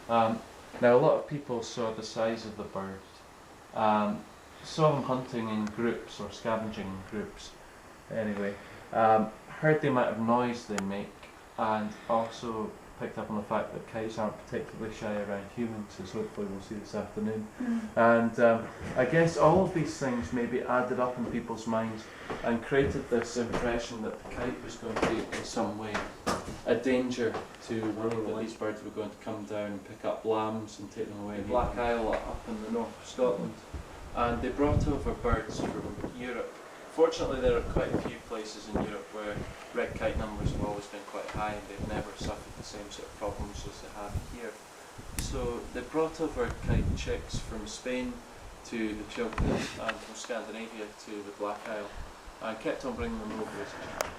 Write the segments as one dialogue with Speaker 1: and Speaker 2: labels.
Speaker 1: Now a lot of people saw the size of the bird, saw them hunting in groups or scavenging in groups anyway, heard the amount of noise they make, and also picked up on the fact that kites aren't particularly shy around humans, as hopefully we'll see this afternoon. And I guess all of these things maybe added up in people's minds and created this impression that the kite was going to be in some way a danger to that these birds were going to come down and pick up lambs and take them away. Black Isle up in the north of Scotland. And they brought over birds from Europe. Fortunately, there are quite a few places in Europe where red kite numbers have always been quite high and they've never suffered the same sort of problems as they have here. So they brought over kite chicks from Spain to the Chilterns and from Scandinavia to the Black Isle and kept on bringing them over as a child.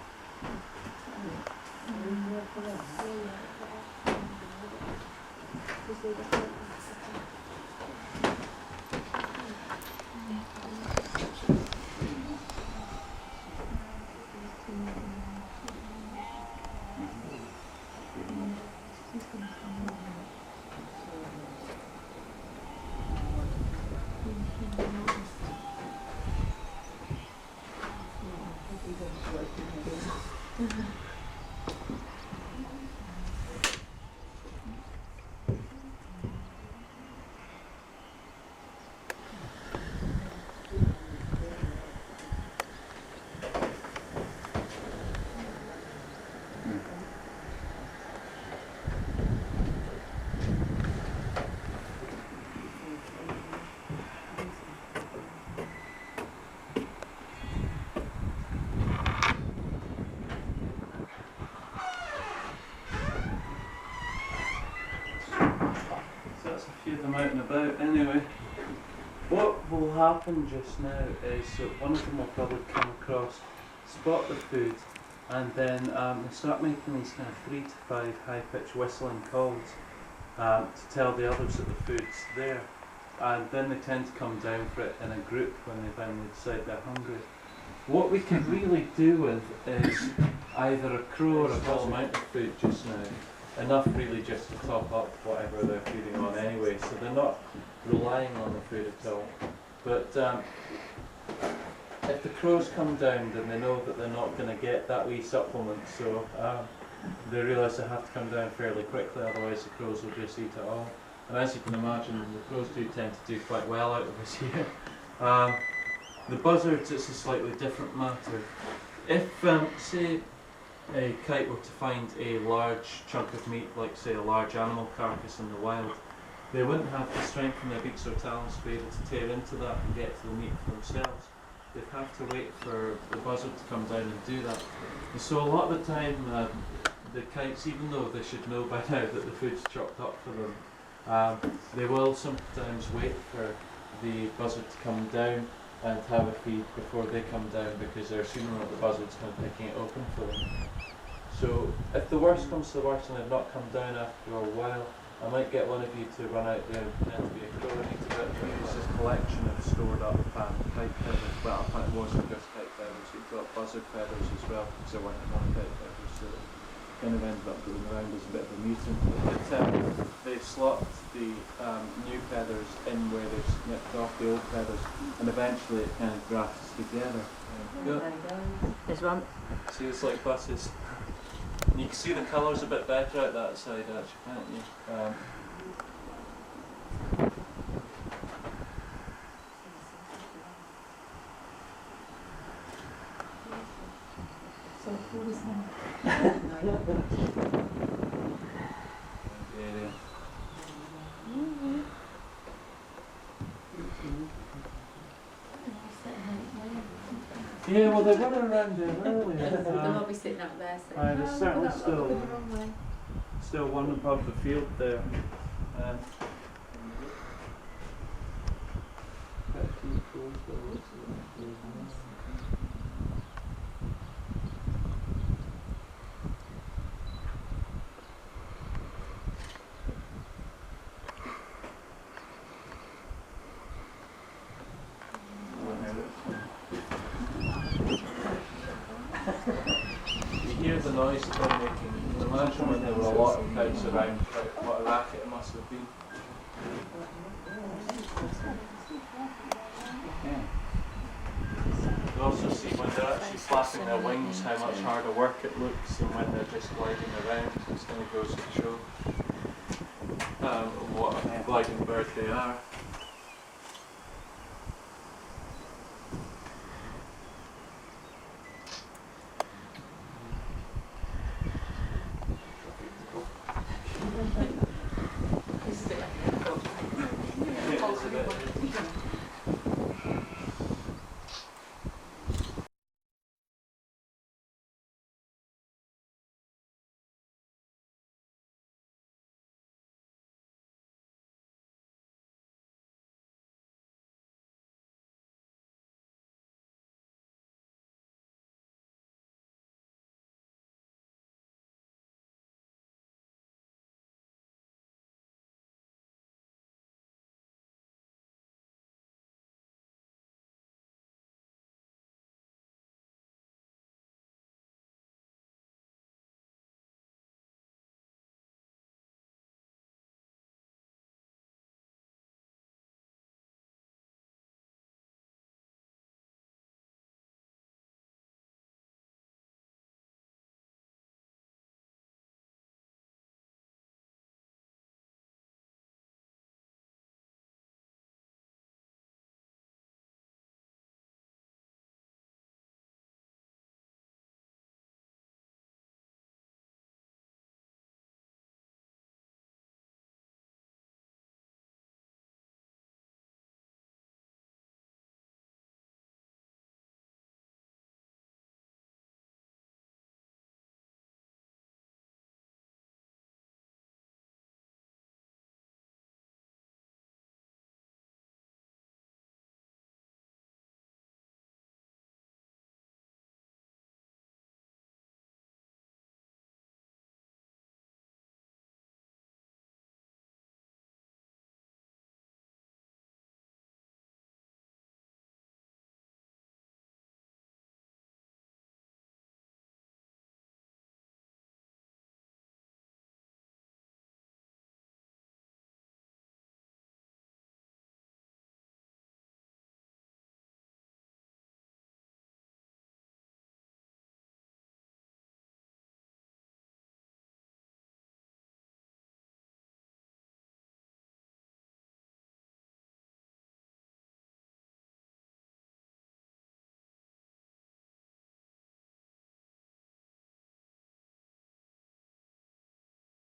Speaker 1: Out and about anyway. What will happen just now is that one of them will probably come across, spot the food, and then they start making these kind of 3 to 5 high-pitched whistling calls to tell the others that the food's there. And then they tend to come down for it in a group when they finally decide they're hungry. What we can really do with is either a crow or a small amount of food just now. Enough really just to top up whatever they're feeding on anyway, so they're not relying on the food at all. But if the crows come down, then they know that they're not going to get that wee supplement, so they realise they have to come down fairly quickly, otherwise the crows will just eat it all. And as you can imagine, the crows do tend to do quite well out of this here. The buzzards, it's a slightly different matter. If, say, a kite were to find a large chunk of meat, like say a large animal carcass in the wild, they wouldn't have the strength in their beaks or talons to be able to tear into that and get to the meat for themselves. They'd have to wait for the buzzard to come down and do that. And so a lot of the time, the kites, even though they should know by now that the food's chopped up for them, they will sometimes wait for the buzzard to come down and have a feed before they come down, because they're assuming that the buzzard's kind of picking it open for them. So if the worst comes to the worst and they've not come down after a while, I might get one of you to run out there and pretend to be a crow and need to use this collection of stored up kite feathers. Well, it wasn't just kite feathers, we've got buzzard feathers as well, because there weren't enough kite feathers, so it kind of ended up going around as a bit of a mutant. But they slot the new feathers in where they've snipped off the old feathers, and eventually it kind of grafts together.
Speaker 2: There's one.
Speaker 1: See, it's like buses. And you can see the colours a bit better out that side, actually, can't you? Yeah, well, they're running around there earlier.
Speaker 2: They'll all be sitting up there saying,
Speaker 1: There's certainly still one above the field there. You hear the noise that they're making. You can imagine when there were a lot of kites around, what a racket it must have been. You also see when they're actually flapping their wings how much harder work it looks than when they're just gliding around. This kind of goes to show what a gliding bird they are.